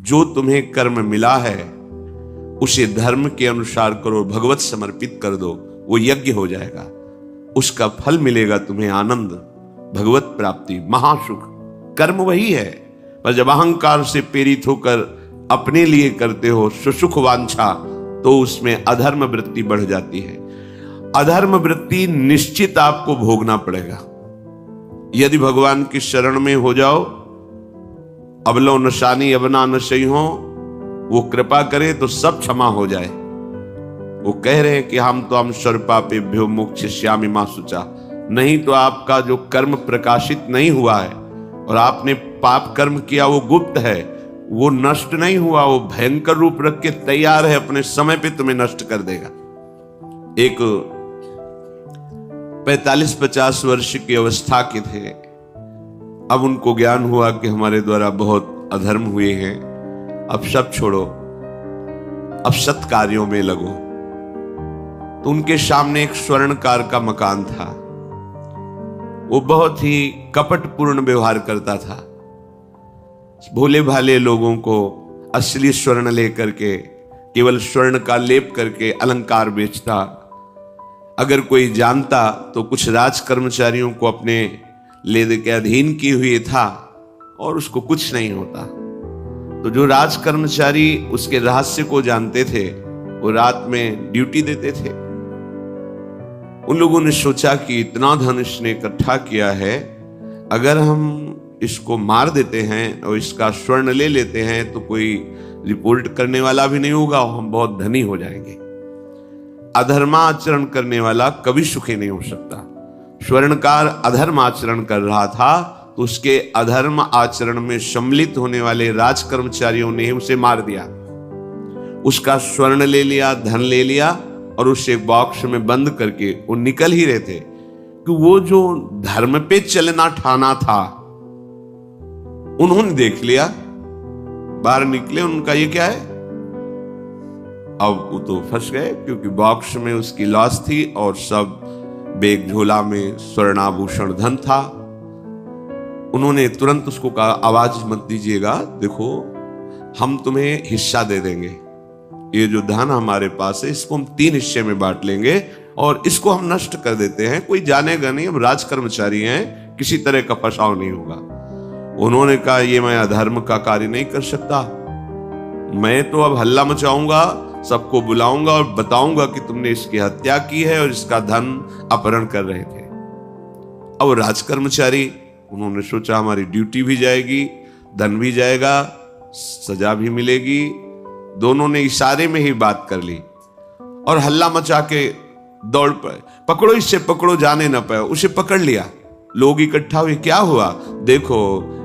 जो तुम्हें कर्म मिला है उसे धर्म के अनुसार करो, भगवत समर्पित कर दो, वो यज्ञ हो जाएगा, उसका फल मिलेगा तुम्हें आनंद, भगवत प्राप्ति, महासुख। कर्म वही है, पर जब अहंकार से प्रेरित होकर अपने लिए करते हो सुसुख वांछा, तो उसमें अधर्म वृत्ति बढ़ जाती है। अधर्म वृत्ति निश्चित आपको भोगना पड़ेगा। यदि भगवान की शरण में हो जाओ, अबलो नशानी अबना नशई हो, वो कृपा करे तो सब क्षमा हो जाए। वो कह रहे हैं कि हम तो हम सर्वपापेभ्यो मोक्षयिष्यामि मा शुचा। नहीं तो आपका जो कर्म प्रकाशित नहीं हुआ है और आपने पाप कर्म किया वो गुप्त है, वो नष्ट नहीं हुआ, वो भयंकर रूप रख के तैयार है, अपने समय पे तुम्हें नष्ट कर देगा। एक 45-50 वर्ष की अवस्था के थे, अब उनको ज्ञान हुआ कि हमारे द्वारा बहुत अधर्म हुए हैं, अब सब छोड़ो, अब सत् कार्यों में लगो। तो उनके सामने एक स्वर्णकार का मकान था। वो बहुत ही कपटपूर्ण व्यवहार करता था, भोले भाले लोगों को असली स्वर्ण लेकर के केवल स्वर्ण का लेप करके अलंकार बेचता। अगर कोई जानता तो कुछ राज कर्मचारियों को अपने लेदे के अधीन किए हुए था और उसको कुछ नहीं होता। तो जो राज कर्मचारी उसके रहस्य को जानते थे वो रात में ड्यूटी देते थे। उन लोगों ने सोचा कि इतना धन इसने इकट्ठा किया है, अगर हम इसको मार देते हैं और इसका स्वर्ण ले लेते हैं तो कोई रिपोर्ट करने वाला भी नहीं होगा और हम बहुत धनी हो जाएंगे। अधर्माचरण करने वाला कभी सुखी नहीं हो सकता। स्वर्णकार अधर्म आचरण कर रहा था तो उसके अधर्म आचरण में सम्मिलित होने वाले राज कर्मचारियों ने उसे मार दिया। उसका स्वर्ण ले लिया, धन ले लिया और उसे बॉक्स में बंद करके वो निकल ही रहे थे कि वो जो धर्म पे चलना ठाना था उन्होंने देख लिया, बाहर निकले, उनका ये क्या है। अब वो तो फंस गए क्योंकि बॉक्स में उसकी लाश थी और सब बैग झोला में स्वर्णाभूषण धन था। उन्होंने तुरंत उसको कहा, आवाज मत दीजिएगा, देखो हम तुम्हें हिस्सा दे देंगे, ये जो धन हमारे पास है इसको हम 3 हिस्से में बांट लेंगे और इसको हम नष्ट कर देते हैं, कोई जानेगा नहीं, हम राज कर्मचारी हैं, किसी तरह का फसाव नहीं होगा। उन्होंने कहा, ये मैं अधर्म का कार्य नहीं कर सकता, मैं तो अब हल्ला मचाऊंगा, सबको बुलाऊंगा और बताऊंगा कि तुमने इसकी हत्या की है और इसका धन अपहरण कर रहे थे। अब राज कर्मचारी, उन्होंने सोचा हमारी ड्यूटी भी जाएगी, धन भी जाएगा, सजा भी मिलेगी। दोनों ने इशारे में ही बात कर ली और हल्ला मचा के दौड़ पाए, पकड़ो इससे, पकड़ो, जाने न पाए। उसे पकड़ लिया, लोग इकट्ठा हुए, क्या हुआ, देखो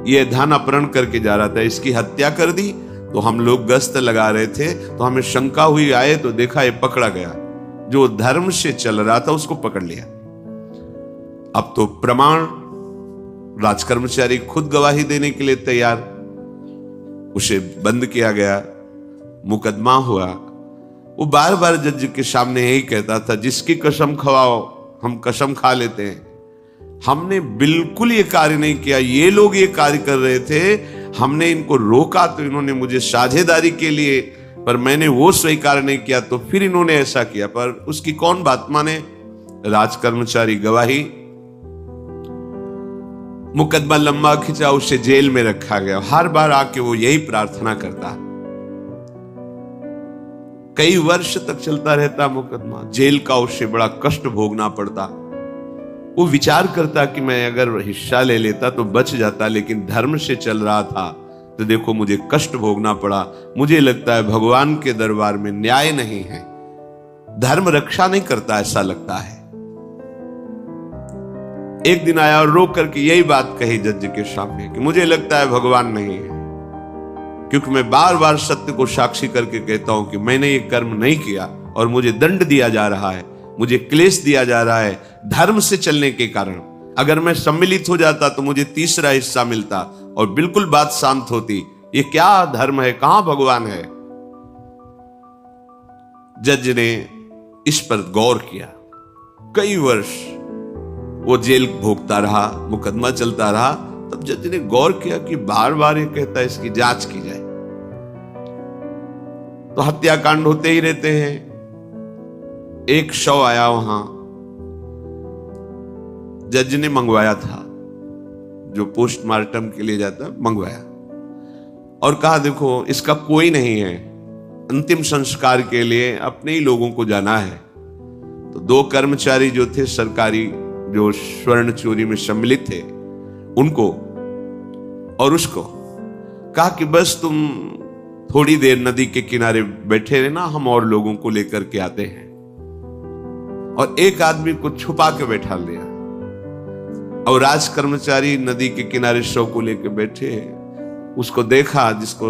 ये धन अपहरण करके जा रहा था, इसकी हत्या कर दी। तो हम लोग गश्त लगा रहे थे तो हमें शंका हुई, आए तो देखा ये पकड़ा गया, जो धर्म से चल रहा था उसको पकड़ लिया। अब तो प्रमाण, राज कर्मचारी खुद गवाही देने के लिए तैयार, उसे बंद किया गया, मुकदमा हुआ। वो बार बार जज के सामने यही कहता था, जिसकी कसम खवाओ हम कसम खा लेते हैं, हमने बिल्कुल ये कार्य नहीं किया, ये लोग ये कार्य कर रहे थे, हमने इनको रोका तो इन्होंने मुझे साझेदारी के लिए, पर मैंने वो स्वीकार नहीं किया तो फिर इन्होंने ऐसा किया। पर उसकी कौन बात माने, राज कर्मचारी गवाही। मुकदमा लंबा खिंचा, उसे जेल में रखा गया। हर बार आके वो यही प्रार्थना करता, कई वर्ष तक चलता रहता मुकदमा, जेल का उसे बड़ा कष्ट भोगना पड़ता। वो विचार करता कि मैं अगर हिस्सा ले लेता तो बच जाता, लेकिन धर्म से चल रहा था तो देखो मुझे कष्ट भोगना पड़ा। मुझे लगता है भगवान के दरबार में न्याय नहीं है, धर्म रक्षा नहीं करता, ऐसा लगता है। एक दिन आया और रो करके यही बात कही जज के सामने कि मुझे लगता है भगवान नहीं है, क्योंकि मैं बार बार सत्य को साक्षी करके कहता हूं कि मैंने ये कर्म नहीं किया और मुझे दंड दिया जा रहा है, मुझे क्लेश दिया जा रहा है धर्म से चलने के कारण। अगर मैं सम्मिलित हो जाता तो मुझे तीसरा हिस्सा मिलता और बिल्कुल बात शांत होती। ये क्या धर्म है, कहां भगवान है। जज ने इस पर गौर किया, कई वर्ष वो जेल भोगता रहा, मुकदमा चलता रहा। तब जज ने गौर किया कि बार बार ये कहता है इसकी जांच की जाए। तो हत्याकांड होते ही रहते हैं। एक शव आया वहां, जज ने मंगवाया था, जो पोस्टमार्टम के लिए जाता, मंगवाया और कहा देखो इसका कोई नहीं है, अंतिम संस्कार के लिए अपने ही लोगों को जाना है। तो 2 कर्मचारी जो थे सरकारी, जो स्वर्ण चोरी में सम्मिलित थे, उनको और उसको कहा कि बस तुम थोड़ी देर नदी के किनारे बैठे रहना, हम और लोगों को लेकर के आते हैं। और एक आदमी को छुपा के बैठा लिया और राज कर्मचारी नदी के किनारे शव को लेकर बैठे। उसको देखा जिसको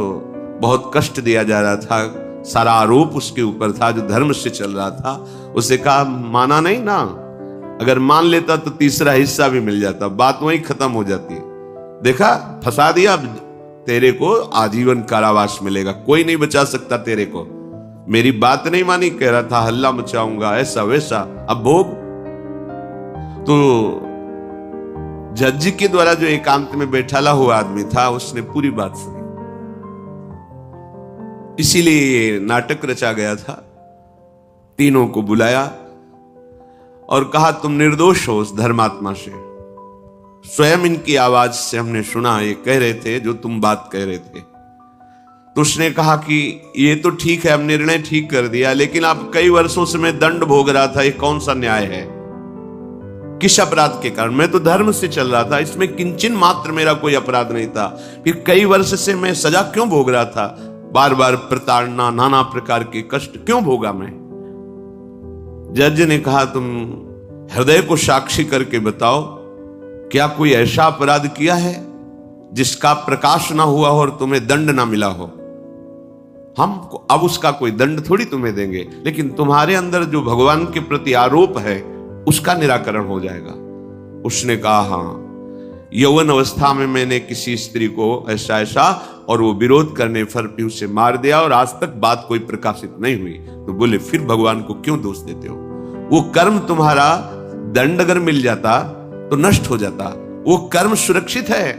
बहुत कष्ट दिया जा रहा था, सारा आरोप उसके ऊपर था, जो धर्म से चल रहा था। उसे कहा माना नहीं ना, अगर मान लेता तो तीसरा हिस्सा भी मिल जाता, बात वहीं खत्म हो जाती। देखा, फंसा दिया, तेरे को आजीवन कारावास मिलेगा, कोई नहीं बचा सकता तेरे को। मेरी बात नहीं मानी, कह रहा था हल्ला मचाऊंगा, ऐसा वैसा, अब भोग। तो जज के द्वारा जो एकांत में बैठाला हुआ आदमी था, उसने पूरी बात सुनी, इसीलिए ये नाटक रचा गया था। तीनों को बुलाया और कहा तुम निर्दोष हो उस धर्मात्मा से, स्वयं इनकी आवाज से हमने सुना ये कह रहे थे जो तुम बात कह रहे थे। तो उसने कहा कि ये तो ठीक है, अब निर्णय ठीक कर दिया, लेकिन आप कई वर्षों से मैं दंड भोग रहा था, ये कौन सा न्याय है? किस अपराध के कारण? मैं तो धर्म से चल रहा था, इसमें किंचन मात्र मेरा कोई अपराध नहीं था, फिर कई वर्ष से मैं सजा क्यों भोग रहा था? बार बार प्रताड़ना, नाना प्रकार के कष्ट क्यों भोगा मैं? जज ने कहा तुम हृदय को साक्षी करके बताओ, क्या कोई ऐसा अपराध किया है जिसका प्रकाश ना हुआ और तुम्हें दंड ना मिला हो? हम अब उसका कोई दंड थोड़ी तुम्हें देंगे, लेकिन तुम्हारे अंदर जो भगवान के प्रति आरोप है उसका निराकरण हो जाएगा। उसने कहा हाँ, यौवन अवस्था में मैंने किसी स्त्री को ऐसा ऐसा, और वो विरोध करने पर भी उसे मार दिया और आज तक बात कोई प्रकाशित नहीं हुई। तो बोले फिर भगवान को क्यों दोष देते हो? वो कर्म तुम्हारा दंड अगर मिल जाता तो नष्ट हो जाता, वो कर्म सुरक्षित है।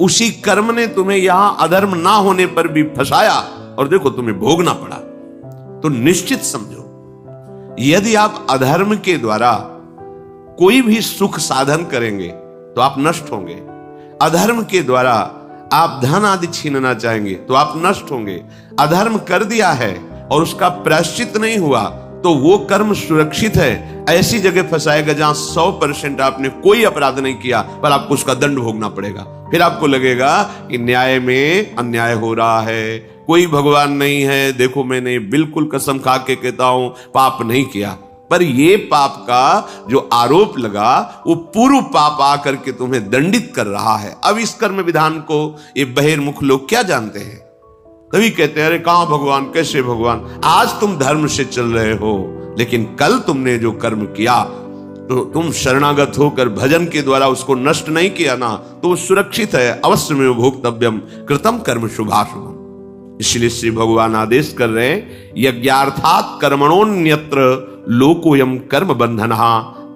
उसी कर्म ने तुम्हें यहां अधर्म ना होने पर भी फंसाया और देखो तुम्हें भोगना पड़ा। तो निश्चित समझो, यदि आप अधर्म के द्वारा कोई भी सुख साधन करेंगे तो आप नष्ट होंगे। अधर्म के द्वारा आप धन आदि छीनना चाहेंगे तो आप नष्ट होंगे। अधर्म कर दिया है और उसका प्रायश्चित नहीं हुआ तो वो कर्म सुरक्षित है। ऐसी जगह फंसाएगा जहां 100% आपने कोई अपराध नहीं किया पर आपको उसका दंड भोगना पड़ेगा। फिर आपको लगेगा कि न्याय में अन्याय हो रहा है, कोई भगवान नहीं है। देखो मैंने बिल्कुल कसम खा के कहता हूं पाप नहीं किया, पर ये पाप का जो आरोप लगा वो पूर्व पाप आकर के तुम्हें दंडित कर रहा है। अब इस कर्म विधान को ये बहिर्मुख लोग क्या जानते हैं? तभी कहते हैं अरे कहां भगवान, कैसे भगवान? आज तुम धर्म से चल रहे हो, लेकिन कल तुमने जो कर्म किया तो तुम शरणागत होकर भजन के द्वारा उसको नष्ट नहीं किया ना, तो वो सुरक्षित है। अवश्य में भोक्तव्यम कृतम कर्म शुभाशुभम। इसलिए श्री भगवान आदेश कर रहे हैं यज्ञार्थात् कर्मणोन्यत्र लोकोयम कर्म बंधनः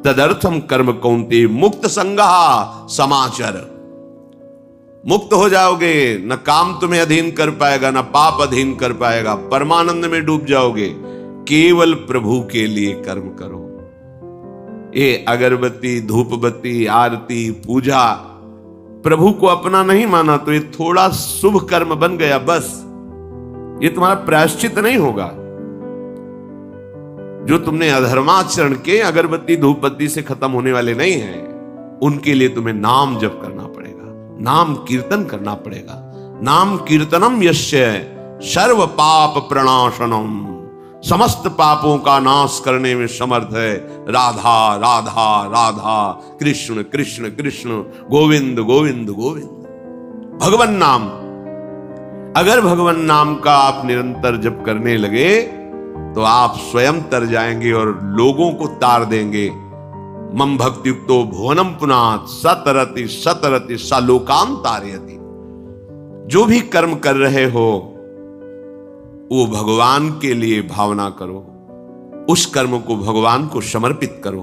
तदर्थम कर्म कौन्ते मुक्त संगः समाचर। मुक्त हो जाओगे, न काम तुम्हें अधीन कर पाएगा, न पाप अधीन कर पाएगा, परमानंद में डूब जाओगे। केवल प्रभु के लिए कर्म करो। ये अगरबत्ती, धूपबत्ती, आरती, पूजा, प्रभु को अपना नहीं माना तो ये थोड़ा शुभ कर्म बन गया, बस ये तुम्हारा प्रायश्चित नहीं होगा। जो तुमने अधर्माचरण के अगरबत्ती धूपबत्ती से खत्म होने वाले नहीं हैं, उनके लिए तुम्हें नाम जप करना पड़ेगा, नाम कीर्तन करना पड़ेगा। नाम कीर्तनम यस्य सर्व पाप प्रणाशनम, समस्त पापों का नाश करने में समर्थ है। राधा राधा राधा, कृष्ण कृष्ण कृष्ण, गोविंद गोविंद गोविंद। भगवान नाम, अगर भगवान नाम का आप निरंतर जप करने लगे तो आप स्वयं तर जाएंगे और लोगों को तार देंगे। मम भक्तियुक्तो भुवनम पुनात् सतरति सतरति सलोकाम तारयति। जो भी कर्म कर रहे हो वो भगवान के लिए भावना करो, उस कर्म को भगवान को समर्पित करो,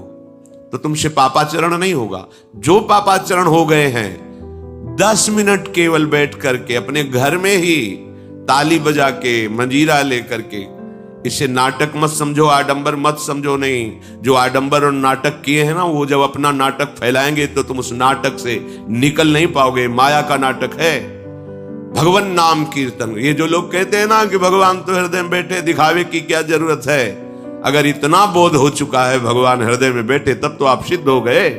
तो तुमसे पापाचरण नहीं होगा। जो पापाचरण हो गए हैं 10 मिनट केवल बैठ करके अपने घर में ही ताली बजा के, मंजीरा लेकर के। इसे नाटक मत समझो, आडंबर मत समझो। नहीं, जो आडंबर और नाटक किए हैं ना, वो जब अपना नाटक फैलाएंगे तो तुम उस नाटक से निकल नहीं पाओगे। माया का नाटक है। भगवान नाम कीर्तन। ये जो लोग कहते हैं ना कि भगवान तो हृदय में बैठे, दिखावे की क्या जरूरत है। अगर इतना बोध हो चुका है भगवान हृदय में बैठे, तब तो आप सिद्ध हो गए।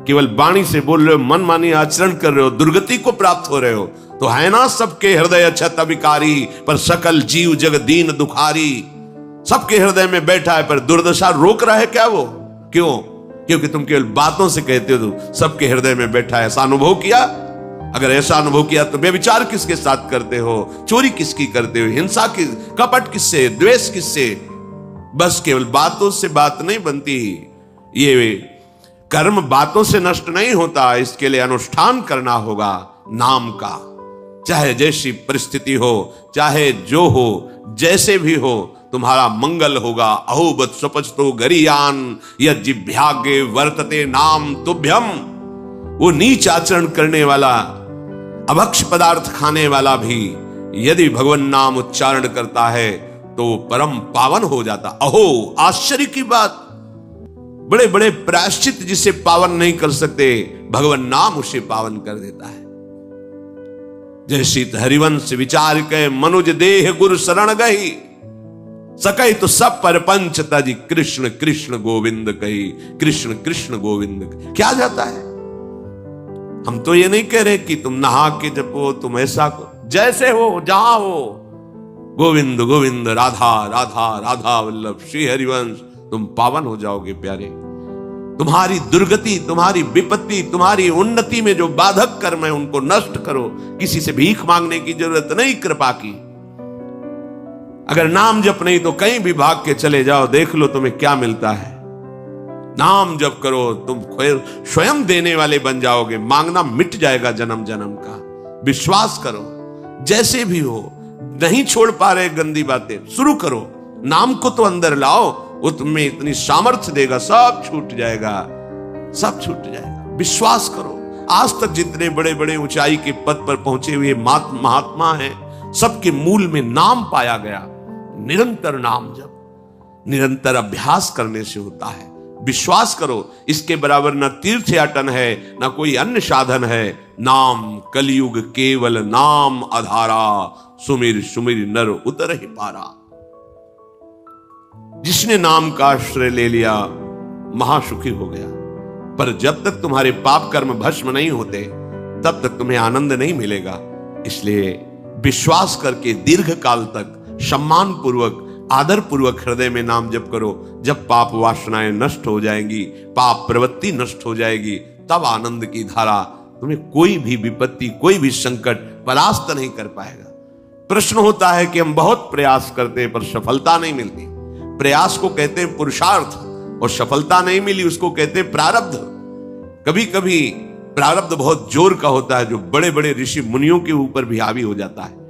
केवल वाणी से बोल रहे हो, मन मानी आचरण कर रहे हो, दुर्गति को प्राप्त हो रहे हो, तो है ना सबके हृदय अछत अविकारी, पर सकल जीव जग दीन दुखारी। सबके हृदय में बैठा है, पर दुर्दशा रोक रहा है क्या वो? क्यों? क्योंकि तुम केवल बातों से कहते हो तो सबके हृदय में बैठा है। ऐसा अनुभव किया? अगर ऐसा अनुभव किया तो बेविचार किसके साथ करते हो? चोरी किसकी करते हो? हिंसा की, कपट किससे? द्वेष किससे? बस केवल बातों से बात नहीं बनती। ये कर्म बातों से नष्ट नहीं होता, इसके लिए अनुष्ठान करना होगा नाम का। चाहे जैसी परिस्थिति हो, चाहे जो हो, जैसे भी हो, तुम्हारा मंगल होगा। अहोबत स्वपचतो गरियान यज्जिभ्यागे वर्तते नाम तुभ्यम। वो नीच आचरण करने वाला, अभक्ष पदार्थ खाने वाला भी यदि भगवान नाम उच्चारण करता है तो परम पावन हो जाता। अहो, आश्चर्य की बात! बड़े बड़े प्रायश्चित जिसे पावन नहीं कर सकते, भगवान नाम उसे पावन कर देता है। जैसी हरिवंश विचार के मनुज देह गुरु शरण गई, सकै तो सब परपंच तजी कृष्ण कृष्ण गोविंद कही। कृष्ण कृष्ण गोविंद क्या जाता है? हम तो ये नहीं कह रहे कि तुम नहा के जपो, तुम ऐसा करो, जैसे हो, जहां हो, गोविंद गोविंद, राधा राधा राधा वल्लभ श्री हरिवंश, तुम पावन हो जाओगे प्यारे। तुम्हारी दुर्गति, तुम्हारी विपत्ति, तुम्हारी उन्नति में जो बाधक कर्म है उनको नष्ट करो। किसी से भीख मांगने की जरूरत नहीं, कृपा की। अगर नाम जप नहीं तो कहीं भी भाग के चले जाओ, देख लो तुम्हें क्या मिलता है। नाम जप करो, तुम स्वयं देने वाले बन जाओगे। मांगना मिट जाएगा जन्म जन्म का। विश्वास करो, जैसे भी हो। नहीं छोड़ पा रहे गंदी बातें, शुरू करो। नाम को तो अंदर लाओ, वो तुम्हें इतनी सामर्थ्य देगा, सब छूट जाएगा, सब छूट जाएगा। विश्वास करो। आज तक जितने बड़े बड़े ऊंचाई के पद पर पहुंचे हुए महात्मा हैं, सबके मूल में नाम पाया गया। निरंतर नाम जप, निरंतर अभ्यास करने से होता है। विश्वास करो, इसके बराबर न तीर्थ याटन है, न कोई अन्य साधन है। नाम कलयुग केवल नाम आधारा, सुमिर सुमिर नर उतर ही पारा। जिसने नाम का आश्रय ले लिया महासुखी हो गया। पर जब तक तुम्हारे पाप कर्म भस्म नहीं होते, तब तक तुम्हें आनंद नहीं मिलेगा। इसलिए विश्वास करके दीर्घ काल तक सम्मान पूर्वक, आदर पूर्वक हृदय में नाम जप करो। जब पाप वासनाएं नष्ट हो जाएंगी, पाप प्रवृत्ति नष्ट हो जाएगी, तब आनंद की धारा, तुम्हें कोई भी विपत्ति, कोई भी संकट परास्त नहीं कर पाएगा। प्रश्न होता है कि हम बहुत प्रयास करते हैं पर सफलता नहीं मिलती। प्रयास को कहते हैं पुरुषार्थ, और सफलता नहीं मिली उसको कहते हैं प्रारब्ध। कभी कभी प्रारब्ध बहुत जोर का होता है, जो बड़े बड़े ऋषि मुनियों के ऊपर भी हावी हो जाता है।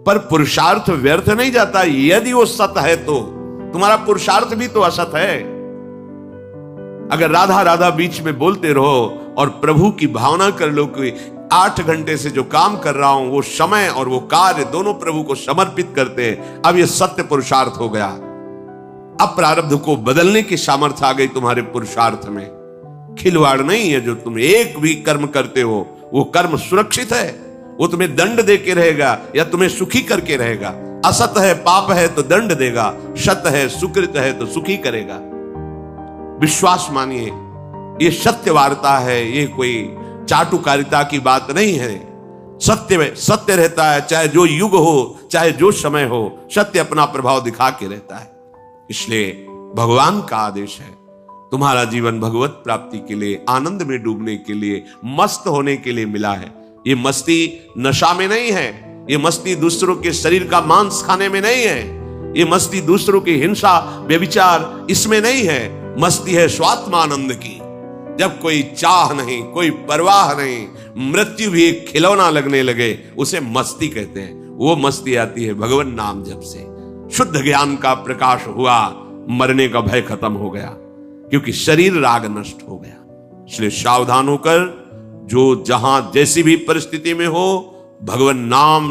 पर पुरुषार्थ व्यर्थ नहीं जाता। यदि वो सत है तो तुम्हारा पुरुषार्थ भी तो असत है। अगर राधा राधा बीच में बोलते रहो और प्रभु की भावना कर लो कि 8 घंटे से जो काम कर रहा हूं, वो समय और वो कार्य दोनों प्रभु को समर्पित करते हैं, अब ये सत्य पुरुषार्थ हो गया। अब प्रारब्ध को बदलने की सामर्थ्य आ गई तुम्हारे पुरुषार्थ में। खिलवाड़ नहीं है। जो तुम एक भी कर्म करते हो, वो कर्म सुरक्षित है। वो तुम्हें दंड दे के रहेगा या तुम्हें सुखी करके रहेगा। असत है, पाप है तो दंड देगा, सत है, सुकृत है तो सुखी करेगा। विश्वास मानिए, ये सत्य वार्ता है, ये कोई चाटुकारिता की बात नहीं है। सत्य सत्य रहता है, चाहे जो युग हो, चाहे जो समय हो, सत्य अपना प्रभाव दिखा के रहता है। इसलिए भगवान का आदेश है, तुम्हारा जीवन भगवत प्राप्ति के लिए, आनंद में डूबने के लिए, मस्त होने के लिए मिला है। ये मस्ती नशा में नहीं है, ये मस्ती दूसरों के शरीर का मांस खाने में नहीं है, ये मस्ती दूसरों की हिंसा व्यभिचार इसमें नहीं है। मस्ती है स्वात्मानंद की। जब कोई चाह नहीं, कोई परवाह नहीं, मृत्यु भी एक खिलौना लगने लगे, उसे मस्ती कहते हैं। वो मस्ती आती है भगवान नाम जप से। शुद्ध ज्ञान का प्रकाश हुआ, मरने का भय खत्म हो गया, क्योंकि शरीर राग नष्ट हो गया। इसलिए सावधान होकर, जो जहां जैसी भी परिस्थिति में हो, भगवान नाम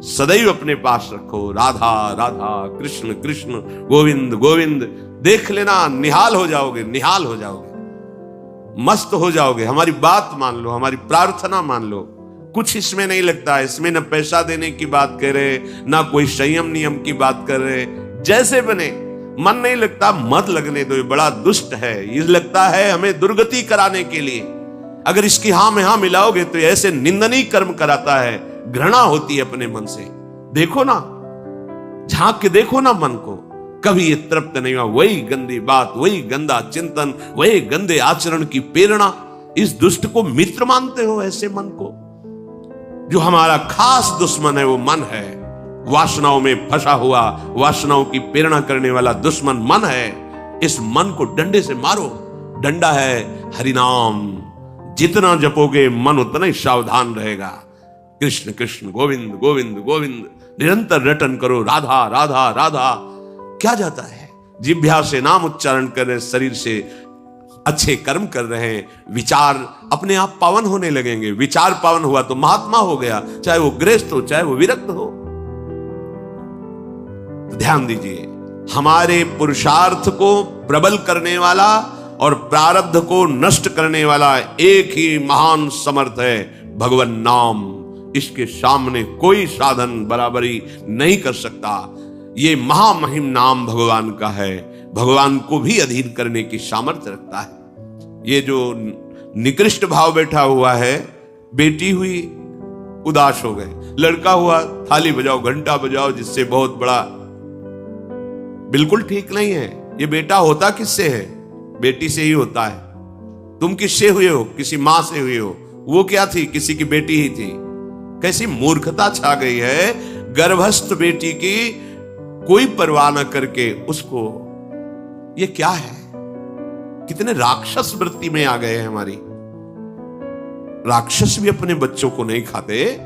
सदैव अपने पास रखो। राधा राधा, कृष्ण कृष्ण, गोविंद गोविंद। देख लेना, निहाल हो जाओगे, निहाल हो जाओगे, मस्त हो जाओगे। हमारी बात मान लो, हमारी प्रार्थना मान लो। कुछ इसमें नहीं लगता है, इसमें न पैसा देने की बात कर रहे, ना कोई संयम नियम की बात कर रहे। जैसे बने, मन नहीं लगता, मत लगने दो, ये बड़ा दुष्ट है। ये लगता है हमें दुर्गति कराने के लिए। अगर इसकी हां में हां मिलाओगे तो ऐसे निंदनीय कर्म कराता है, घृणा होती है अपने मन से। देखो ना, झांक के देखो ना मन को, कभी ये तृप्त नहीं हुआ। वही गंदी बात, वही गंदा चिंतन, वही गंदे आचरण की प्रेरणा। इस दुष्ट को मित्र मानते हो? ऐसे मन को, जो हमारा खास दुश्मन है वो मन है। वासनाओं में फंसा हुआ, वासनाओं की प्रेरणा करने वाला दुश्मन मन है। इस मन को डंडे से मारो। डंडा है हरिनाम। जितना जपोगे मन उतना ही सावधान रहेगा। कृष्ण कृष्ण, गोविंद गोविंद गोविंद, निरंतर रटन करो। राधा राधा राधा। क्या जाता है? जिह्वा से नाम उच्चारण कर रहे, शरीर से अच्छे कर्म कर रहे हैं, विचार अपने आप पावन होने लगेंगे। विचार पावन हुआ तो महात्मा हो गया, चाहे वो गृहस्थ हो, चाहे वो विरक्त हो। ध्यान दीजिए, हमारे पुरुषार्थ को प्रबल करने वाला और प्रारब्ध को नष्ट करने वाला एक ही महान समर्थ है, भगवान नाम। इसके सामने कोई साधन बराबरी नहीं कर सकता। ये महामहिम नाम भगवान का है, भगवान को भी अधीन करने की सामर्थ्य रखता है। ये जो निकृष्ट भाव बैठा हुआ है, बेटी हुई उदास हो गए, लड़का हुआ थाली बजाओ, घंटा बजाओ, जिससे बहुत बड़ा, बिल्कुल ठीक नहीं है। ये बेटा होता किससे है? बेटी से ही होता है। तुम किससे हुए हो? किसी मां से हुए हो। वो क्या थी? किसी की बेटी ही थी। कैसी मूर्खता छा गई है, गर्भस्थ बेटी की कोई परवाह न करके उसको। ये क्या है? कितने राक्षस वृत्ति में आ गए हैं हमारी। राक्षस भी अपने बच्चों को नहीं खाते।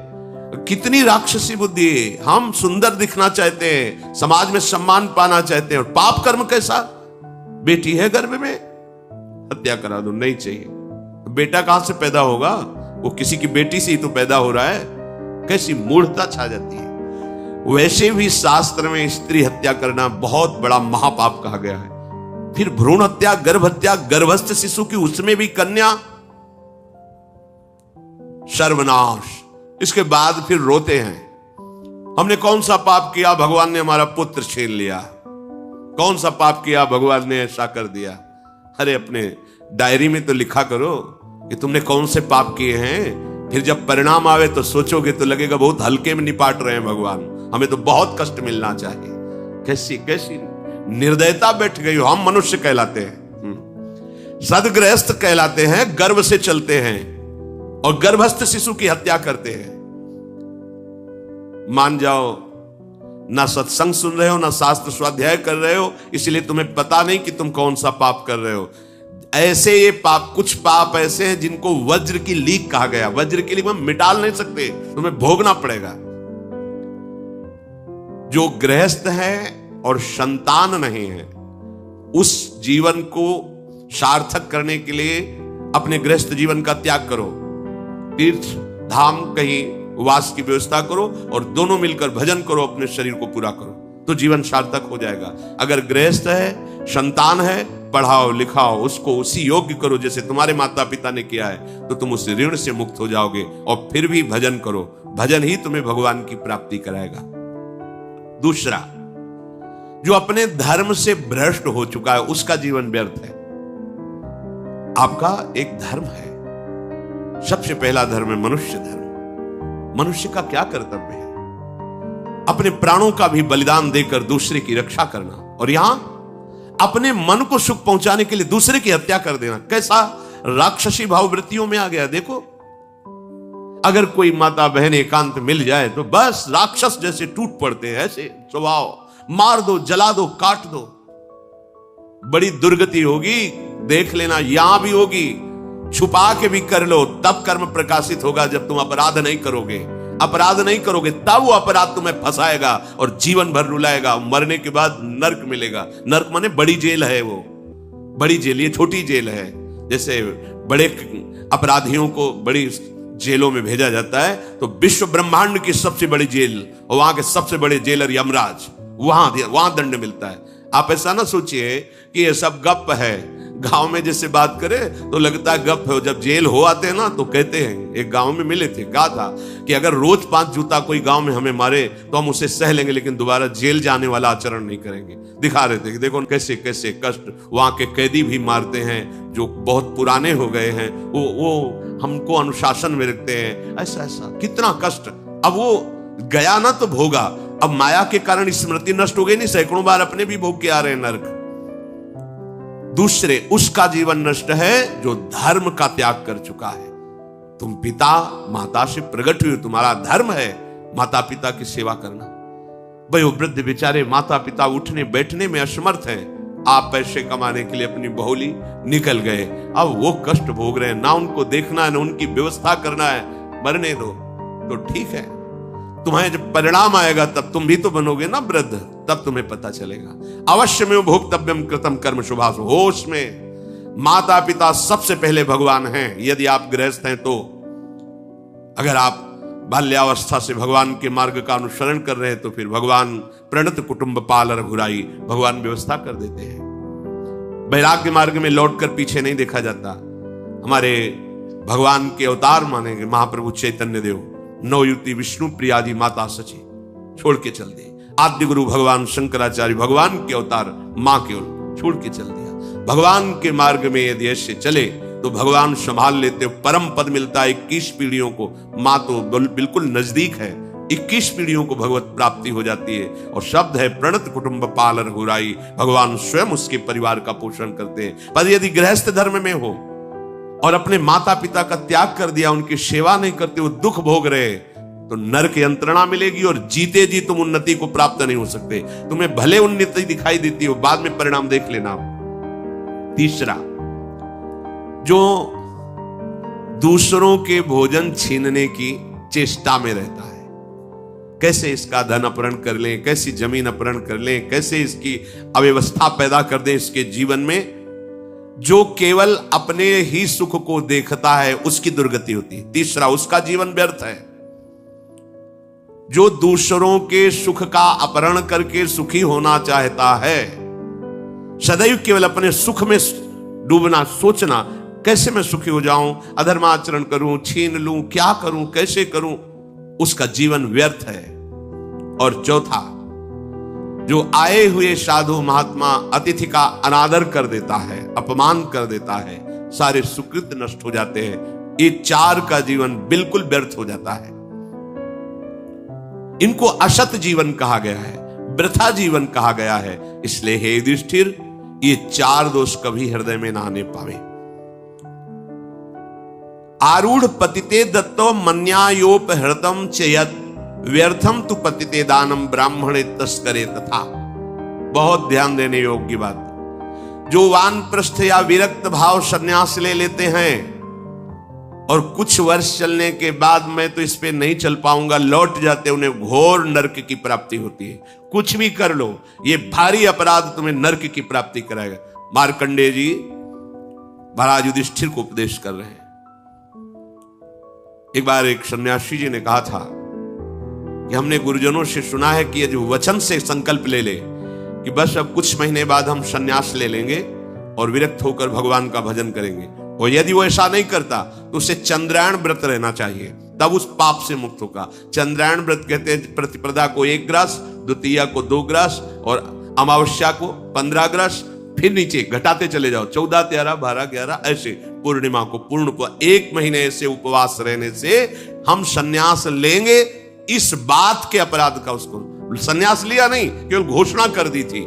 कितनी राक्षसी बुद्धि है। हम सुंदर दिखना चाहते हैं, समाज में सम्मान पाना चाहते हैं, और पाप कर्म कैसा? बेटी है गर्भ में, हत्या करा दो, नहीं चाहिए। बेटा कहां से पैदा होगा? वो किसी की बेटी से ही तो पैदा हो रहा है। कैसी मूढ़ता छा जाती है। वैसे भी शास्त्र में स्त्री हत्या करना बहुत बड़ा महापाप कहा गया है। फिर भ्रूण हत्या, गर्भ हत्या, गर्भस्थ शिशु की, उसमें भी कन्या, सर्वनाश। इसके बाद फिर रोते हैं, हमने कौन सा पाप किया, भगवान ने हमारा पुत्र छीन लिया। कौन सा पाप किया, भगवान ने ऐसा कर दिया। अरे अपने डायरी में तो लिखा करो कि तुमने कौन से पाप किए हैं। फिर जब परिणाम आवे तो सोचोगे तो लगेगा बहुत हल्के में निपाट रहे हैं भगवान, हमें तो बहुत कष्ट मिलना चाहिए। कैसी कैसी निर्दयता बैठ गई हो। हम मनुष्य कहलाते हैं, सदगृहस्थ कहलाते हैं, गर्भ से चलते हैं और गर्भस्थ शिशु की हत्या करते हैं। मान जाओ, ना सत्संग सुन रहे हो, ना शास्त्र स्वाध्याय कर रहे हो, इसलिए तुम्हें पता नहीं कि तुम कौन सा पाप कर रहे हो। ऐसे ये पाप, कुछ पाप ऐसे हैं जिनको वज्र की लीक कहा गया। वज्र की लीक में मिटाल नहीं सकते, तुम्हें भोगना पड़ेगा। जो गृहस्थ है और संतान नहीं है, उस जीवन को सार्थक करने के लिए अपने गृहस्थ जीवन का त्याग करो, तीर्थ धाम कहीं वास की व्यवस्था करो और दोनों मिलकर भजन करो, अपने शरीर को पूरा करो, तो जीवन सार्थक हो जाएगा। अगर गृहस्थ है, संतान है, पढ़ाओ लिखाओ, उसको उसी योग्य करो जैसे तुम्हारे माता पिता ने किया है, तो तुम उस ऋण से मुक्त हो जाओगे। और फिर भी भजन करो, भजन ही तुम्हें भगवान की प्राप्ति कराएगा। दूसरा, जो अपने धर्म से भ्रष्ट हो चुका है, उसका जीवन व्यर्थ है। आपका एक धर्म है, सबसे पहला धर्म है मनुष्य धर्म। मनुष्य का क्या कर्तव्य है? अपने प्राणों का भी बलिदान देकर दूसरे की रक्षा करना, और यहां अपने मन को सुख पहुंचाने के लिए दूसरे की हत्या कर देना। कैसा राक्षसी भाव वृत्तियों में आ गया। देखो, अगर कोई माता बहन एकांत मिल जाए तो बस राक्षस जैसे टूट पड़ते हैं। ऐसे स्वभाव, मार दो, जला दो, काट दो। बड़ी दुर्गति होगी, देख लेना, यहां भी होगी। छुपा के भी कर लो, तब कर्म प्रकाशित होगा। जब तुम अपराध नहीं करोगे, अपराध नहीं करोगे, तब वो अपराध तुम्हें फंसाएगा और जीवन भर रुलाएगा। मरने के बाद नर्क मिलेगा। नर्क माने बड़ी जेल है। वो बड़ी जेल, ये छोटी जेल है। जैसे बड़े अपराधियों को बड़ी जेलों में भेजा जाता है, तो विश्व ब्रह्मांड की सबसे बड़ी जेल और वहां के सबसे बड़े जेलर यमराज, वहां दंड मिलता है। आप ऐसा ना सोचिए कि ये सब गप है, गांव में जैसे बात करे तो लगता है गप है। जब जेल हो आते हैं ना तो कहते हैं, एक गांव में मिले थे, कहा था कि अगर रोज 5 जूता कोई गांव में हमें मारे तो हम उसे सह लेंगे, लेकिन दोबारा जेल जाने वाला आचरण नहीं करेंगे। दिखा रहे थे कि देखो कैसे कैसे कष्ट वहां के कैदी भी मारते हैं जो बहुत पुराने हो गए हैं, वो हमको अनुशासन में रखते हैं, ऐसा ऐसा कितना कष्ट। अब वो गया ना तो भोगा, अब माया के कारण स्मृति नष्ट हो गई नहीं, सैकड़ों बार अपने भी भोग के आ रहे हैं नरक। दूसरे उसका जीवन नष्ट है जो धर्म का त्याग कर चुका है। तुम पिता माता से प्रकट हुए, तुम्हारा धर्म है माता पिता की सेवा करना। भाई वो वृद्ध बेचारे माता पिता उठने बैठने में असमर्थ हैं, आप पैसे कमाने के लिए अपनी बहुली निकल गए, अब वो कष्ट भोग रहे हैं, ना उनको देखना है ना उनकी व्यवस्था करना है, मरने दो तो ठीक है। तुम्हें जब परिणाम आएगा तब तुम भी तो बनोगे ना वृद्ध, तब तुम्हें पता चलेगा। अवश्य में भोक्तव्यम कृतम कर्म शुभाशु। होश में माता पिता सबसे पहले भगवान हैं यदि आप गृहस्थ हैं तो। अगर आप बाल्यावस्था से भगवान के मार्ग का अनुसरण कर रहे हैं तो फिर भगवान प्रणत कुटुंब पाल रघुराई, भगवान व्यवस्था कर देते हैं। वैराग्य मार्ग में लौटकर पीछे नहीं देखा जाता। हमारे भगवान के अवतार मानेंगे महाप्रभु चैतन्य देव, नवयुति विष्णु प्रियादि माता सची छोड़ के चल दिए। आद्य गुरु भगवान शंकराचार्य भगवान के अवतार मां केवल छोड़ के चल दिया। भगवान के मार्ग में यदि ऐसे चले तो भगवान संभाल लेते, परम पद मिलता है 21 पीढ़ियों को। मां तो बिल्कुल नजदीक है, 21 पीढ़ियों को भगवत प्राप्ति हो जाती है। और शब्द है प्रणत कुटुंब पाल रघुराई, भगवान स्वयं उसके परिवार का पोषण करते हैं। पर यदि गृहस्थ धर्म में हो और अपने माता पिता का त्याग कर दिया, उनकी सेवा नहीं करते, वो दुख भोग रहे, तो नरक यंत्रणा मिलेगी और जीते जी तुम उन्नति को प्राप्त नहीं हो सकते। तुम्हें भले उन्नति दिखाई देती हो, बाद में परिणाम देख लेना। तीसरा, जो दूसरों के भोजन छीनने की चेष्टा में रहता है, कैसे इसका धन अपहरण कर लें, कैसी जमीन अपहरण कर लें, कैसे इसकी अव्यवस्था पैदा कर दें इसके जीवन में, जो केवल अपने ही सुख को देखता है उसकी दुर्गति होती है। तीसरा, उसका जीवन व्यर्थ है। जो दूसरों के सुख का अपहरण करके सुखी होना चाहता है, सदैव केवल अपने सुख में डूबना, सोचना कैसे मैं सुखी हो जाऊं, अधर्माचरण करूं, छीन लूं, क्या करूं, कैसे करूं, उसका जीवन व्यर्थ है। और चौथा, जो आए हुए साधु महात्मा अतिथि का अनादर कर देता है, अपमान कर देता है, सारे सुकृत नष्ट हो जाते हैं। ये 4 का जीवन बिल्कुल व्यर्थ हो जाता है। इनको असत जीवन कहा गया है, वृथा जीवन कहा गया है। इसलिए हे युधिष्ठिर, ये 4 दोष कभी हृदय में ना आने पावे। आरूढ़ पतिते दत्तो मन्यायोपहृतम चयत व्यर्थम तु पतिते दानम ब्राह्मणे तस्करे तथा। बहुत ध्यान देने योग्य बात। जो वानप्रस्थ या विरक्त भाव संन्यास ले लेते हैं और कुछ वर्ष चलने के बाद मैं तो इस पे नहीं चल पाऊंगा लौट जाते, उन्हें घोर नरक की प्राप्ति होती है। कुछ भी कर लो, ये भारी अपराध तुम्हें नरक की प्राप्ति कराएगा। मार्कंडेय जी महाराज युधिष्ठिर को उपदेश कर रहे हैं। एक बार एक सन्यासी जी ने कहा था कि हमने गुरुजनों से सुना है कि यदि वचन से संकल्प ले ले कि बस अब कुछ महीने बाद हम सन्यास ले लेंगे और विरक्त होकर भगवान का भजन करेंगे, और यदि वो ऐसा नहीं करता तो उसे चंद्रायण व्रत रहना चाहिए, तब उस पाप से मुक्त होगा। चंद्रायण व्रत कहते हैं प्रतिपदा को 1 ग्रास, द्वितीया को 2 ग्रास और अमावस्या को 15 ग्रास, फिर नीचे घटाते चले जाओ, 14, 13, 12, 11, ऐसे पूर्णिमा को पूर्ण को 1 महीने से उपवास रहने से हम सन्यास लेंगे। इस बात के अपराध का, उसको सन्यास लिया नहीं, केवल घोषणा कर दी थी।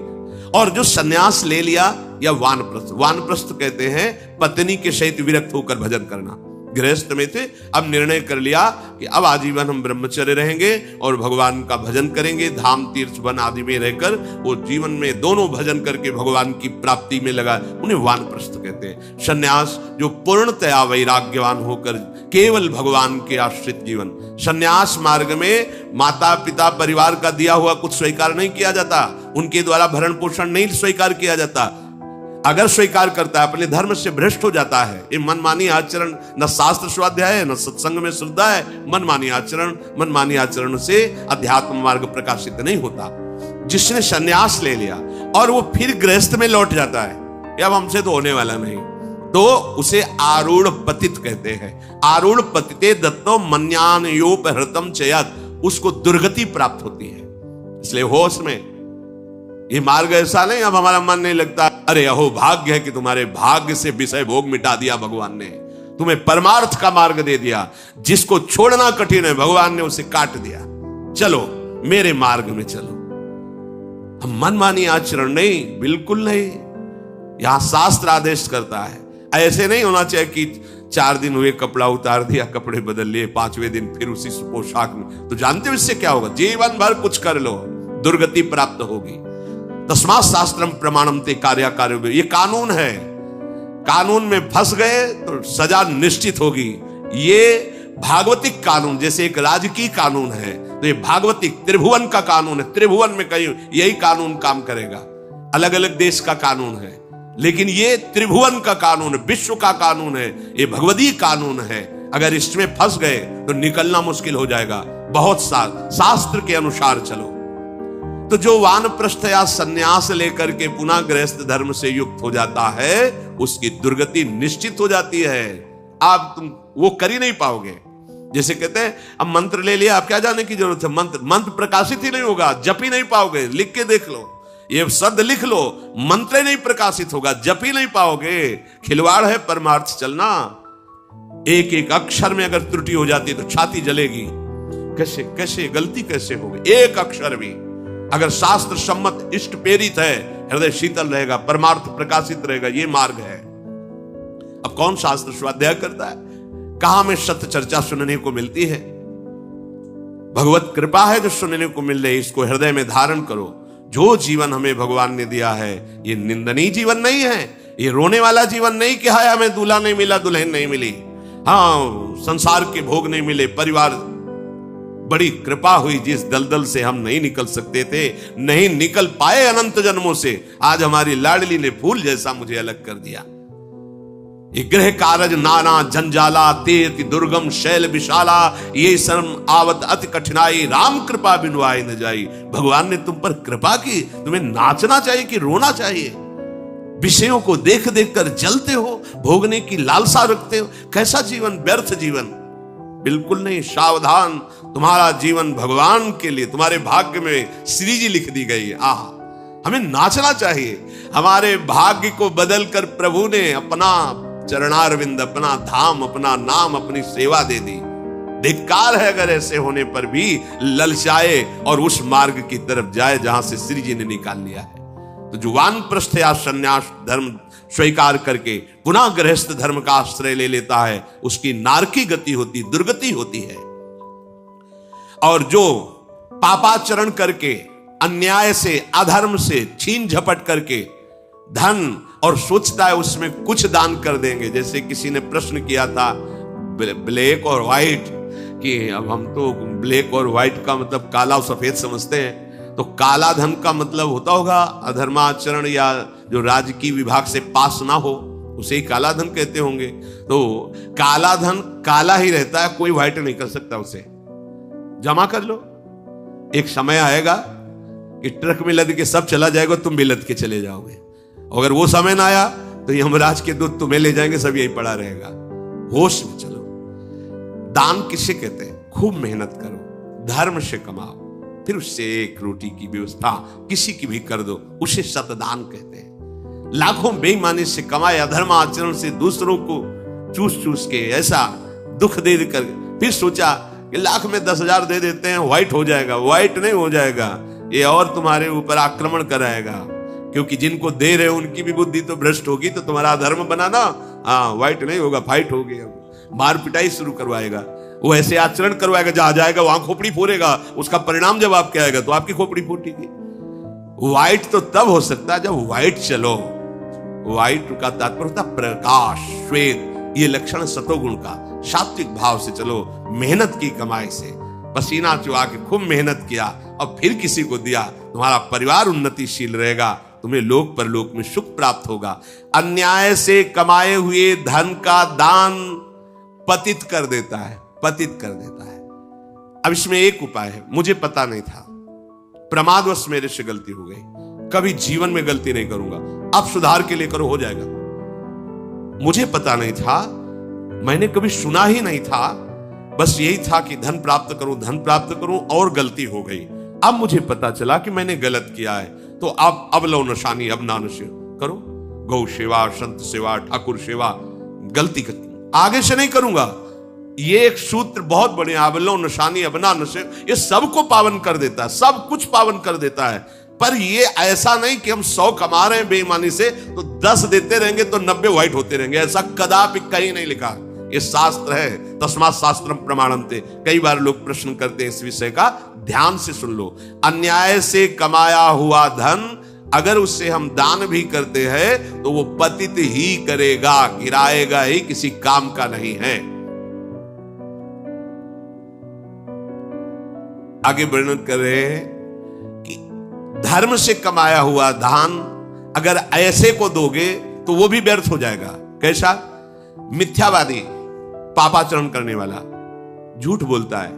और जो सन्यास ले लिया या वानप्रस्थ, वानप्रस्थ कहते हैं पत्नी के सहित विरक्त होकर भजन करना। गृहस्थ में थे, अब निर्णय कर लिया कि अब आजीवन हम ब्रह्मचर्य रहेंगे और भगवान का भजन करेंगे, धाम तीर्थ वन आदि में रहकर वो जीवन में दोनों भजन करके भगवान की प्राप्ति में लगा, उन्हें वानप्रस्थ कहते हैं। सन्यास जो पूर्णतया वैराग्यवान होकर केवल भगवान के आश्रित जीवन। सन्यास मार्ग में माता पिता परिवार का दिया हुआ कुछ स्वीकार नहीं किया जाता, उनके द्वारा भरण पोषण नहीं स्वीकार किया जाता। अगर स्वीकार करता है अपने धर्म से भ्रष्ट हो जाता है। ये मनमानी आचरण, न शास्त्र स्वाध्याय है, न सत्संग में श्रद्धा है। मनमानी आचरण से अध्यात्म मार्ग प्रकाशित नहीं होता। जिसने संन्यास ले लिया और वो फिर गृहस्थ में लौट जाता है, अब हमसे तो होने वाला नहीं, तो उसे आरूढ़ पतित कहते हैं। आरूढ़ पतिते दत्तो मन्यानयोपहृतम चयत, उसको दुर्गति प्राप्त होती है। इसलिए होश में, ये मार्ग ऐसा नहीं अब हमारा मन नहीं लगता, अरे अहो भाग्य है कि तुम्हारे भाग्य से विषय भोग मिटा दिया भगवान ने, तुम्हें परमार्थ का मार्ग दे दिया। जिसको छोड़ना कठिन है भगवान ने उसे काट दिया, चलो मेरे मार्ग में चलो। हम मनमानी आचरण नहीं, बिल्कुल नहीं। यहां शास्त्र आदेश करता है, ऐसे नहीं होना चाहिए कि 4 दिन हुए कपड़ा उतार दिया, कपड़े बदल लिए, 5वें दिन फिर उसी पोशाक में। तो जानते हो इससे क्या होगा? जीवन भर कुछ कर लो, दुर्गति प्राप्त होगी। तस्मात् शास्त्रम प्रमाणम ते कार्याकार्यो, ये कानून है। कानून में फंस गए तो सजा निश्चित होगी। ये भागवतिक कानून, जैसे एक राजकीय कानून है, तो ये भागवतिक त्रिभुवन का कानून है। त्रिभुवन में कहीं यही कानून काम करेगा। अलग अलग देश का कानून है, लेकिन ये त्रिभुवन का कानून है, विश्व का कानून है, ये भगवदीय कानून है। अगर इसमें फंस गए तो निकलना मुश्किल हो जाएगा। बहुत शास्त्र के अनुसार चलो। तो जो वानप्रस्थ या सन्यास लेकर के पुनः गृहस्थ धर्म से युक्त हो जाता है, उसकी दुर्गति निश्चित हो जाती है। आप तुम वो कर ही नहीं पाओगे। जैसे कहते हैं अब मंत्र ले लिया, आप क्या जाने की जरूरत है? मंत्र प्रकाशित ही नहीं होगा, जप ही नहीं पाओगे। लिख के देख लो, ये शब्द लिख लो, मंत्र नहीं प्रकाशित होगा, जप ही नहीं पाओगे। खिलवाड़ है परमार्थ चलना। एक एक अक्षर में अगर त्रुटि हो जाती है तो छाती जलेगी। कैसे कैसे गलती कैसे होगी? एक अक्षर भी अगर शास्त्र सम्मत इष्ट प्रेरित है, हृदय शीतल रहेगा, परमार्थ प्रकाशित रहेगा। ये मार्ग है। अब कौन शास्त्र स्वाध्याय करता है? कहां में सत्य चर्चा सुनने को मिलती है? भगवत कृपा है जो सुनने को मिल रही, इसको हृदय में धारण करो। जो जीवन हमें भगवान ने दिया है, ये निंदनीय जीवन नहीं है, ये रोने वाला जीवन नहीं कि हाय हमें दूल्हा नहीं मिला, दुल्हन नहीं मिली, हाँ संसार के भोग नहीं मिले, परिवार बड़ी कृपा हुई जिस दलदल से हम नहीं निकल सकते थे, नहीं निकल पाए अनंत जन्मों से, आज हमारी लाडली ने फूल जैसा मुझे अलग कर दिया। ये गृह कारज नाना जंजाला, तेति दुर्गम शैल विशाला, ये शर्म आवत अति कठिनाई, राम कृपा बिनु आए न जाई। भगवान ने तुम पर कृपा की, तुम्हें नाचना चाहिए कि रोना चाहिए? विषयों को देख देख कर जलते हो, भोगने की लालसा रखते हो। कैसा जीवन? व्यर्थ जीवन। बिल्कुल नहीं। सावधान, तुम्हारा जीवन भगवान के लिए, तुम्हारे भाग्य में श्री जी लिख दी गई है। हमें नाचना चाहिए। हमारे भाग्य को बदलकर प्रभु ने अपना चरणारविंद, अपना धाम, अपना नाम, अपनी सेवा दे दी। धिक्कार है अगर ऐसे होने पर भी ललचाए और उस मार्ग की तरफ जाए जहां से श्री जी ने निकाल लिया है। तो जो वानप्रस्थ या संन्यास धर्म स्वीकार करके पुनः गृहस्थ धर्म का आश्रय ले लेता है, उसकी नारकी गति होती, दुर्गति होती है। और जो पापाचरण करके, अन्याय से, अधर्म से छीन झपट करके धन और सोचता है उसमें कुछ दान कर देंगे। जैसे किसी ने प्रश्न किया था ब्लैक और व्हाइट, कि अब हम तो ब्लैक और व्हाइट का मतलब काला और सफेद समझते हैं, तो काला धन का मतलब होता होगा अधर्माचरण या जो राजकीय विभाग से पास ना हो, उसे ही काला धन कहते होंगे। तो काला धन काला ही रहता है, कोई व्हाइट नहीं कर सकता उसे। जमा कर लो, एक समय आएगा कि ट्रक में लद के सब चला जाएगा, तुम भी लद के चले जाओगे। अगर वो समय ना आया तो यमराज के दूत तुम्हें ले जाएंगे, सब यही पड़ा रहेगा। होश में चलो। दान किसे कहते हैं? खूब मेहनत करो, धर्म से कमाओ, फिर उससे एक रोटी की व्यवस्था किसी की भी कर दो, उसे सतदान कहते हैं। लाखों बेईमानी से कमाए, अधर्म आचरण से दूसरों को चूस चूस के ऐसा दुख दे कर फिर सोचा कि लाख में 10,000 दे देते हैं, व्हाइट हो जाएगा। व्हाइट नहीं हो जाएगा, ये और तुम्हारे ऊपर आक्रमण कराएगा। क्योंकि जिनको दे रहे हो उनकी भी बुद्धि तो भ्रष्ट होगी, तो तुम्हारा धर्म बनाना, हाँ व्हाइट नहीं होगा, फाइट होगी। मार पिटाई शुरू करवाएगा, वो ऐसे आचरण करवाएगा, जहां जाएगा वहां खोपड़ी फोड़ेगा। उसका परिणाम जब आपके आएगा तो आपकी खोपड़ी फूटेगी। व्हाइट तो तब हो सकता है जब व्हाइट चलो। व्हाइट का तात्पर्य होता प्रकाश, श्वेत। ये लक्षण सतोगुण का, सात्विक भाव से चलो, मेहनत की कमाई से, पसीना चुहा के खूब मेहनत किया और फिर किसी को दिया, तुम्हारा परिवार उन्नतिशील रहेगा, तुम्हें लोक परलोक में सुख प्राप्त होगा। अन्याय से कमाए हुए धन का दान पतित कर देता है, पतित कर देता है। अब इसमें एक उपाय है, मुझे पता नहीं था, प्रमादवश मेरे से गलती हो गई, कभी जीवन में गलती नहीं करूंगा, अब सुधार के लिए करो, हो जाएगा। मुझे पता नहीं था, मैंने कभी सुना ही नहीं था, बस यही था कि धन प्राप्त करूं, धन प्राप्त करूं, और गलती हो गई। अब मुझे पता चला कि मैंने गलत किया है, तो अब लो नशानी, अब ना नशे करो, गौ सेवा, संत सेवा, ठाकुर सेवा, गलती आगे से नहीं करूंगा। ये एक सूत्र बहुत बड़े, अब लो नशानी अब ना नशे, ये सबको पावन कर देता है, सब कुछ पावन कर देता है। पर ये ऐसा नहीं कि हम 100 कमा रहे हैं बेईमानी से तो 10 देते रहेंगे तो 90 व्हाइट होते रहेंगे, ऐसा कदापि कहीं नहीं लिखा। ये शास्त्र है, तस्मात् शास्त्रम प्रमाणन्ते। कई बार लोग प्रश्न करते हैं इस विषय का, ध्यान से सुन लो। अन्याय से कमाया हुआ धन अगर उससे हम दान भी करते हैं तो वो पतित ही करेगा, गिराएगा ही, किसी काम का नहीं है। आगे वर्णन कर रहे हैं कि धर्म से कमाया हुआ दान अगर ऐसे को दोगे तो वो भी व्यर्थ हो जाएगा। कैसा? मिथ्यावादी, पापाचरण करने वाला, झूठ बोलता है,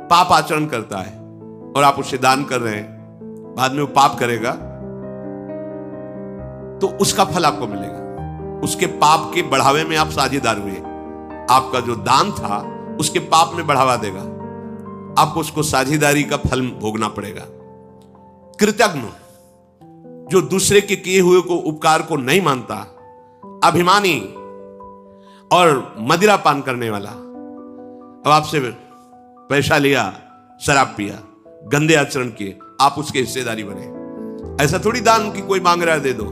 पाप आचरण करता है, और आप उसे दान कर रहे हैं, बाद में वो पाप करेगा तो उसका फल आपको मिलेगा। उसके पाप के बढ़ावे में आप साझेदार हुए, आपका जो दान था उसके पाप में बढ़ावा देगा, आपको उसको साझेदारी का फल भोगना पड़ेगा। कृतज्ञ, जो दूसरे के किए हुए को उपकार को नहीं मानता, अभिमानी और मदिरा पान करने वाला, अब आपसे पैसा लिया, शराब पिया, गंदे आचरण किए, आप उसके हिस्सेदारी बने। ऐसा थोड़ी दान की कोई मांग रहा है दे दो,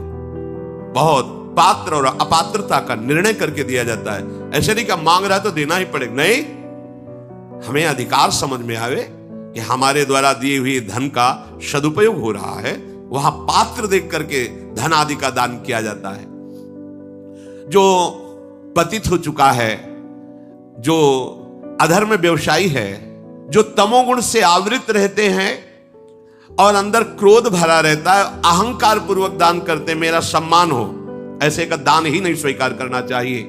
बहुत पात्र और अपात्रता का निर्णय करके दिया जाता है। ऐसे नहीं कि मांग रहा है तो देना ही पड़ेगा, नहीं, हमें अधिकार समझ में आवे कि हमारे द्वारा दिए हुए धन का सदुपयोग हो रहा है, वहां पात्र देख करके धन आदि का दान किया जाता है। जो पतित हो चुका है, जो अधर्म व्यवसायी है, जो तमोगुण से आवृत रहते हैं और अंदर क्रोध भरा रहता है, अहंकार पूर्वक दान करते, मेरा सम्मान हो, ऐसे का दान ही नहीं स्वीकार करना चाहिए।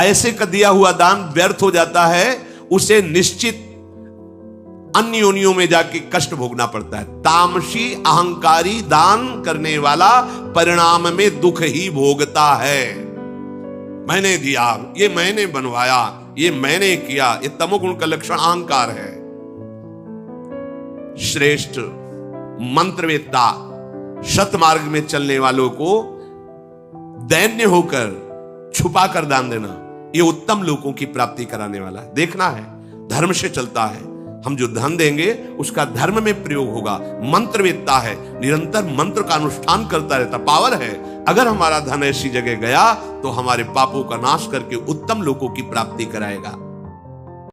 ऐसे का दिया हुआ दान व्यर्थ हो जाता है, उसे निश्चित अन्य योनियों में जाके कष्ट भोगना पड़ता है। तामसी अहंकारी दान करने वाला परिणाम में दुख ही भोगता है। मैंने दिया, ये मैंने बनवाया, ये मैंने किया, ये तमोगुण का लक्षण अहंकार है। श्रेष्ठ मंत्रवेत्ता, सतमार्ग में चलने वालों को दैन्य होकर छुपा कर दान देना, ये उत्तम लोगों की प्राप्ति कराने वाला है। देखना है, धर्म से चलता है, हम जो धन देंगे उसका धर्म में प्रयोग होगा। मंत्रवेत्ता है, निरंतर मंत्र का अनुष्ठान करता रहता, पावर है। अगर हमारा धन ऐसी जगह गया तो हमारे पापों का नाश करके उत्तम लोगों की प्राप्ति कराएगा।